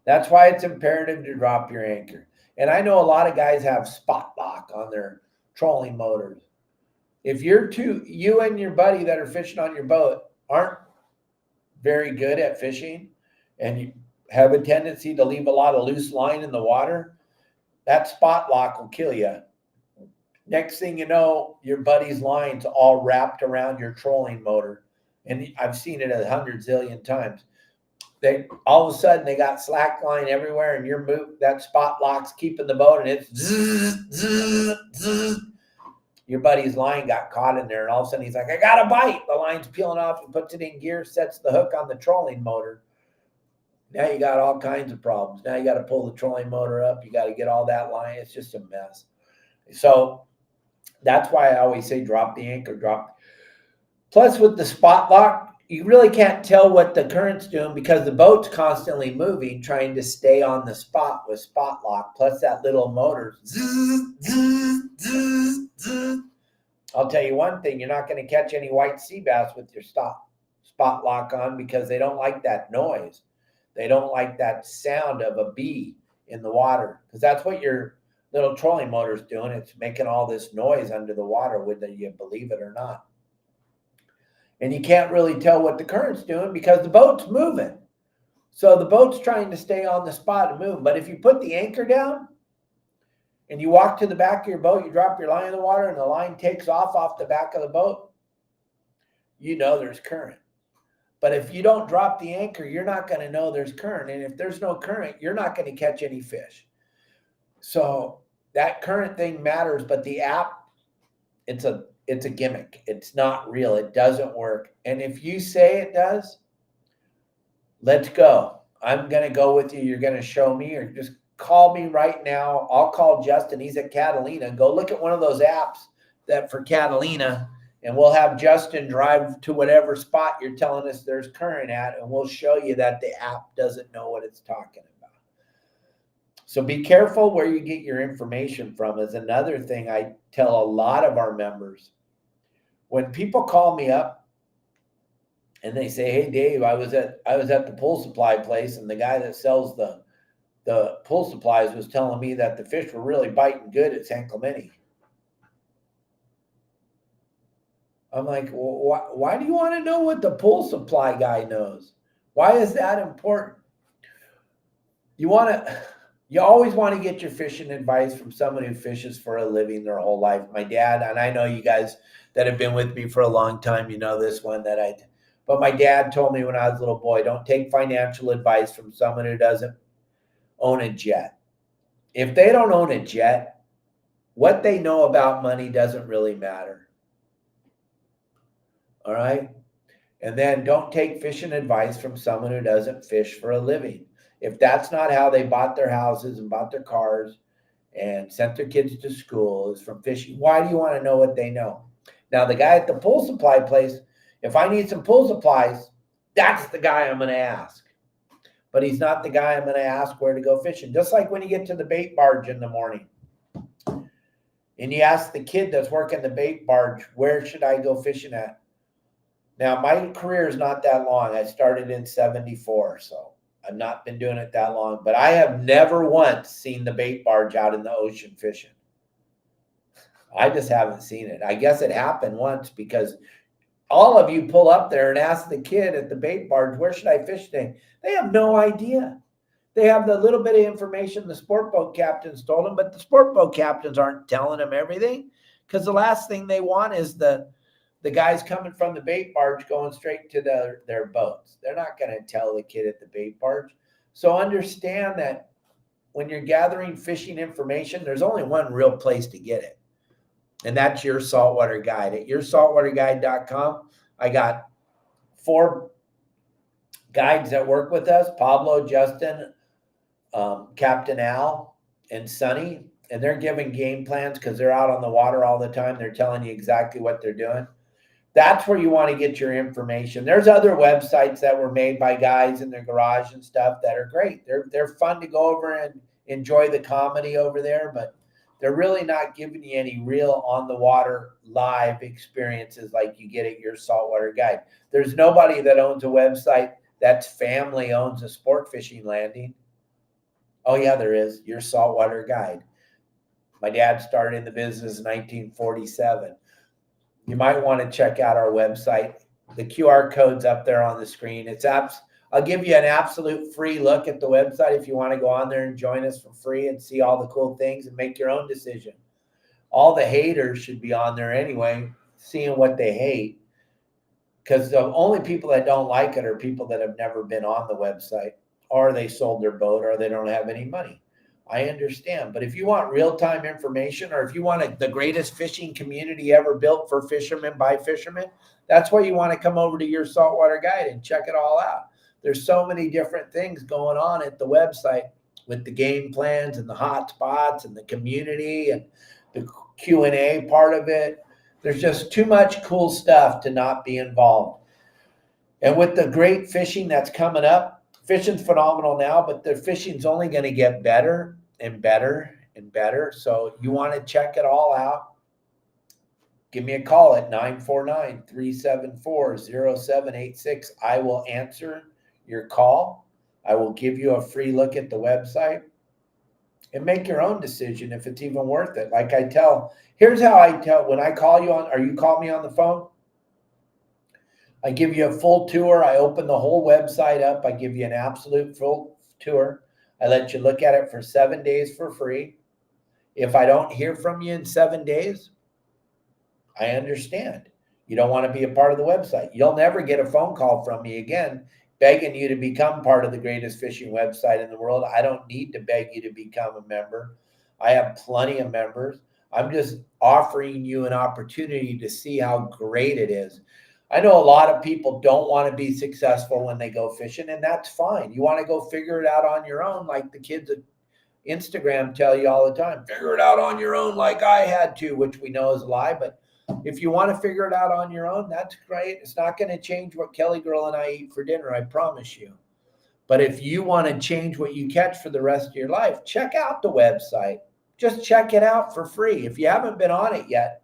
That's why it's imperative to drop your anchor. And I know a lot of guys have spot lock on their trolling motors. If you and your buddy that are fishing on your boat aren't very good at fishing and you have a tendency to leave a lot of loose line in the water, that spot lock will kill you. Next thing you know, your buddy's line's all wrapped around your trolling motor. And I've seen it 100 zillion times. They all of a sudden they got slack line everywhere, and that spot lock's keeping the boat, and it's zzz, zzz, zzz. Your buddy's line got caught in there, and all of a sudden he's like, I got a bite. The line's peeling off. He puts it in gear, sets the hook on the trolling motor. Now you got all kinds of problems. Now you got to pull the trolling motor up. You got to get all that line. It's just a mess. So that's why I always say drop the anchor, drop. Plus with the spot lock, you really can't tell what the current's doing because the boat's constantly moving, trying to stay on the spot with spot lock. Plus that little motor. Zzz, zzz, zzz, zzz. I'll tell you one thing, you're not going to catch any white sea bass with your spot lock on because they don't like that noise. They don't like that sound of a bee in the water because that's what your little trolling motor's doing. It's making all this noise under the water, whether you believe it or not. And you can't really tell what the current's doing because the boat's moving. So the boat's trying to stay on the spot and move. But if you put the anchor down and you walk to the back of your boat, you drop your line in the water and the line takes off the back of the boat, you know there's current. But if you don't drop the anchor, you're not going to know there's current. And if there's no current, you're not going to catch any fish. So that current thing matters, but the app, it's a gimmick. It's not real. It doesn't work. And if you say it does, let's go. I'm going to go with you. You're going to show me, or just call me right now. I'll call Justin. He's at Catalina. Go look at one of those apps that for Catalina, and we'll have Justin drive to whatever spot you're telling us there's current at, and we'll show you that the app doesn't know what it's talking about. So be careful where you get your information from is another thing I tell a lot of our members. When people call me up and they say, "Hey Dave, I was at the pool supply place, and the guy that sells the pool supplies was telling me that the fish were really biting good at San Clemente." I'm like, well, why do you want to know what the pool supply guy knows? Why is that important? You always want to get your fishing advice from someone who fishes for a living their whole life. My dad, and I know you guys that have been with me for a long time, you know this one but my dad told me when I was a little boy, don't take financial advice from someone who doesn't own a jet. If they don't own a jet, what they know about money doesn't really matter. All right? And then don't take fishing advice from someone who doesn't fish for a living. If that's not how they bought their houses and bought their cars and sent their kids to school is from fishing, why do you want to know what they know? Now, the guy at the pool supply place, if I need some pool supplies, that's the guy I'm going to ask. But he's not the guy I'm going to ask where to go fishing. Just like when you get to the bait barge in the morning and you ask the kid that's working the bait barge, where should I go fishing at? Now, my career is not that long. I started in 74, so I've not been doing it that long. But I have never once seen the bait barge out in the ocean fishing. I just haven't seen it. I guess it happened once because all of you pull up there and ask the kid at the bait barge, where should I fish today? They have no idea. They have the little bit of information the sport boat captains told them, but the sport boat captains aren't telling them everything because the last thing they want is the guys coming from the bait barge going straight to their boats. They're not going to tell the kid at the bait barge. So understand that when you're gathering fishing information, there's only one real place to get it. And that's your saltwater guide. At yoursaltwaterguide.com, I got 4 guides that work with us, Pablo, Justin, Captain Al, and Sonny. And they're giving game plans because they're out on the water all the time. They're telling you exactly what they're doing. That's where you want to get your information. There's other websites that were made by guys in their garage and stuff that are great. They're fun to go over and enjoy the comedy over there, but they're really not giving you any real on the water live experiences like you get at Your Saltwater Guide. There's nobody that owns a website that's family owns a sport fishing landing. Oh yeah, there is. Your Saltwater Guide. My dad started in the business in 1947. You might want to check out our website. The QR code's up there on the screen. I'll give you an absolute free look at the website if you want to go on there and join us for free and see all the cool things and make your own decision. All the haters should be on there anyway, seeing what they hate. Because the only people that don't like it are people that have never been on the website, or they sold their boat, or they don't have any money. I understand. But if you want real-time information, or if you want the greatest fishing community ever built for fishermen by fishermen, that's why you want to come over to Your Saltwater Guide and check it all out. There's so many different things going on at the website with the game plans and the hot spots and the community and the Q&A part of it. There's just too much cool stuff to not be involved. And with the great fishing that's coming up, fishing's phenomenal now, but the fishing's only going to get better and better and better. So you want to check it all out. Give me a call at 949-374-0786. I will answer your call. I will give you a free look at the website and make your own decision if it's even worth it. Like I tell, here's how I tell when I call you on, or you call me on the phone, I give you a full tour. I open the whole website up. I give you an absolute full tour. I let you look at it for 7 days for free. If I don't hear from you in 7 days, I understand. You don't want to be a part of the website. You'll never get a phone call from me again begging you to become part of the greatest fishing website in the world. I don't need to beg you to become a member. I have plenty of members. I'm just offering you an opportunity to see how great it is. I know a lot of people don't want to be successful when they go fishing, and that's fine. You want to go figure it out on your own, like the kids at Instagram tell you all the time. Figure it out on your own like I had to, which we know is a lie, but if you want to figure it out on your own, that's great. It's not going to change what KellyGirl and I eat for dinner, I promise you. But if you want to change what you catch for the rest of your life, check out the website. Just check it out for free. If you haven't been on it yet,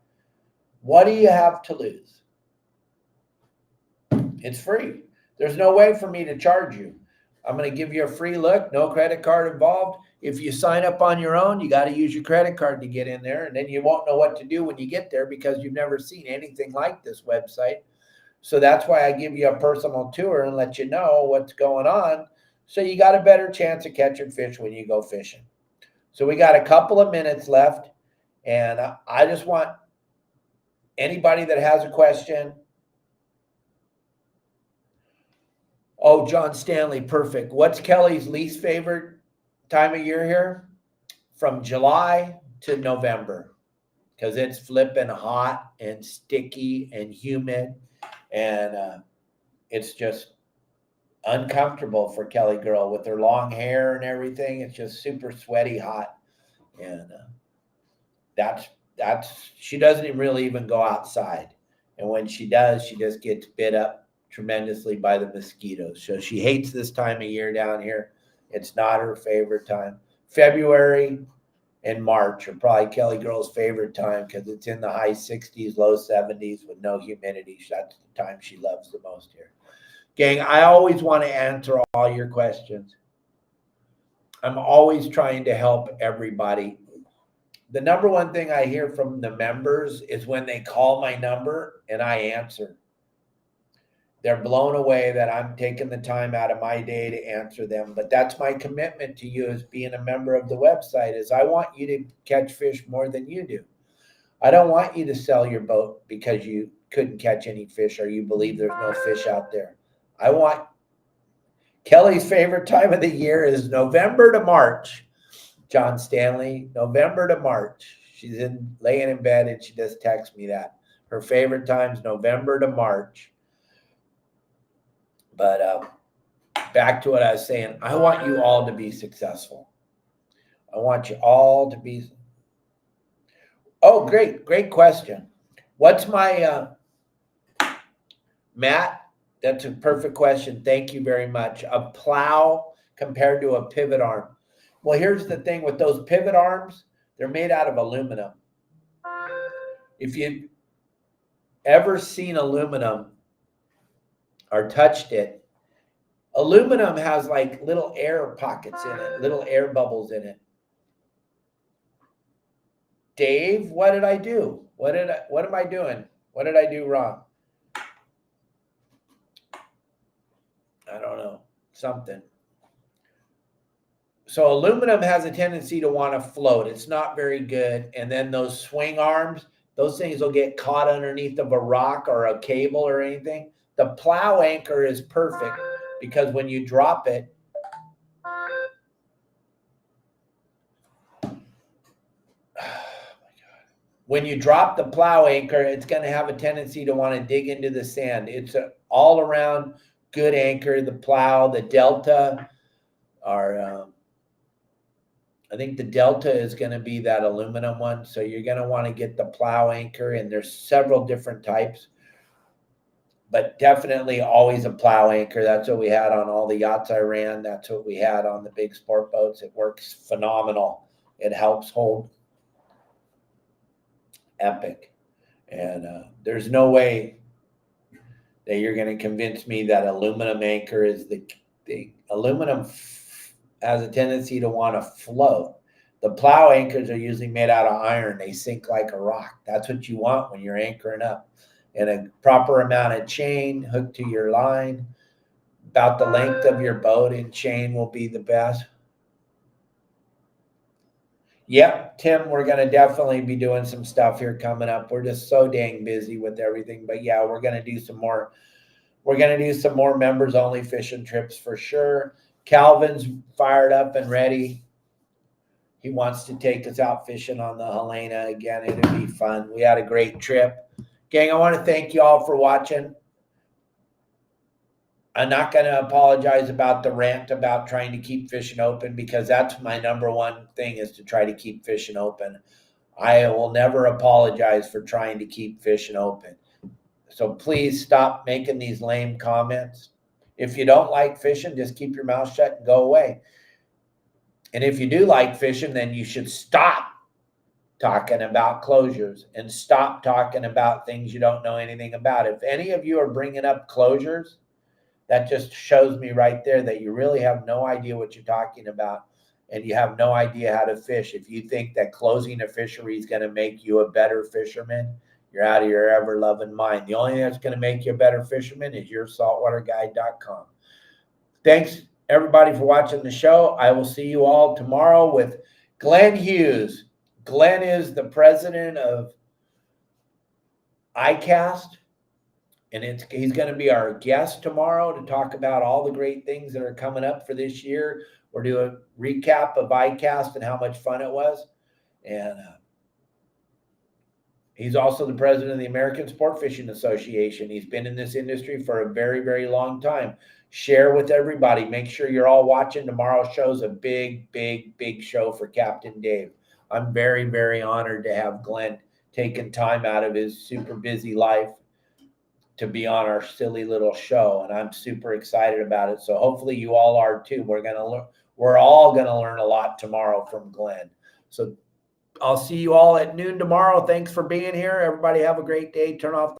what do you have to lose? It's free. There's no way for me to charge you. I'm going to give you a free look, no credit card involved. If you sign up on your own, you got to use your credit card to get in there, and then you won't know what to do when you get there because you've never seen anything like this website. So that's why I give you a personal tour and let you know what's going on, so you got a better chance of catching fish when you go fishing. So we got a couple of minutes left, and I just want anybody that has a question. Oh, John Stanley, perfect. What's Kelly's least favorite time of year here? From July to November, because it's flipping hot and sticky and humid, and it's just uncomfortable for KellyGirl with her long hair and everything. It's just super sweaty hot, and that's she doesn't really even go outside, and when she does, she just gets bit up tremendously by the mosquitoes. So she hates this time of year down here. It's not her favorite time. February and March are probably KellyGirl's favorite time because it's in the high 60s, low 70s with no humidity. That's the time she loves the most here. Gang, I always want to answer all your questions. I'm always trying to help everybody. The number one thing I hear from the members is when they call my number and I answer. They're blown away that I'm taking the time out of my day to answer them. But that's my commitment to you as being a member of the website, is I want you to catch fish more than you do. I don't want you to sell your boat because you couldn't catch any fish or you believe there's no fish out there. I want Kelly's favorite time of the year is November to March. John Stanley, November to March. She's laying in bed and she just texts me that. Her favorite time is November to March. But back to what I was saying, I want you all to be successful. I want you all to be. Oh, great question. What's my, Matt, that's a perfect question. Thank you very much. A plow compared to a pivot arm. Well, here's the thing with those pivot arms, they're made out of aluminum. If you've ever seen aluminum or touched it, aluminum has like little air pockets in it, little air bubbles in it. Dave, what did I do? What am I doing? What did I do wrong? I don't know. Something. So aluminum has a tendency to want to float. It's not very good. And then those swing arms, those things will get caught underneath of a rock or a cable or anything. The plow anchor is perfect because when you drop it, when you drop the plow anchor, it's going to have a tendency to want to dig into the sand. It's an all-around good anchor. The plow, the Delta, are I think the Delta is going to be that aluminum one. So you're going to want to get the plow anchor, and there's several different types, but definitely always a plow anchor. That's what we had on all the yachts I ran. That's what we had on the big sport boats. It works phenomenal. It helps hold epic. And there's no way that you're going to convince me that aluminum anchor is the aluminum has a tendency to want to float. The plow anchors are usually made out of iron. They sink like a rock. That's what you want when you're anchoring up. And a proper amount of chain hooked to your line, about the length of your boat in chain will be the best. Yep, Tim, we're going to definitely be doing some stuff here coming up. We're just so dang busy with everything. But yeah, we're going to do some more. We're going to do some more members only fishing trips for sure. Calvin's fired up and ready. He wants to take us out fishing on the Helena again. It'll be fun. We had a great trip. Gang, I want to thank you all for watching. I'm not going to apologize about the rant about trying to keep fishing open, because that's my number one thing, is to try to keep fishing open. I will never apologize for trying to keep fishing open. So please stop making these lame comments. If you don't like fishing, just keep your mouth shut and go away. And if you do like fishing, then you should stop talking about closures and stop talking about things you don't know anything about. If any of you are bringing up closures, that just shows me right there that you really have no idea what you're talking about, and you have no idea how to fish. If you think that closing a fishery is going to make you a better fisherman, you're out of your ever-loving mind. The only thing that's going to make you a better fisherman is your saltwaterguide.com. Thanks, everybody, for watching the show. I will see you all tomorrow with Glenn Hughes. Glenn is the president of ICAST. And he's going to be our guest tomorrow to talk about all the great things that are coming up for this year. We'll do a recap of ICAST and how much fun it was. And he's also the president of the American Sport Fishing Association. He's been in this industry for a very, very long time. Share with everybody. Make sure you're all watching. Tomorrow's show's a big, big, big show for Captain Dave. I'm very, very honored to have Glenn taking time out of his super busy life to be on our silly little show, and I'm super excited about it. So hopefully you all are too. We're all gonna learn a lot tomorrow from Glenn. So I'll see you all at noon tomorrow. Thanks for being here. Everybody have a great day. Turn off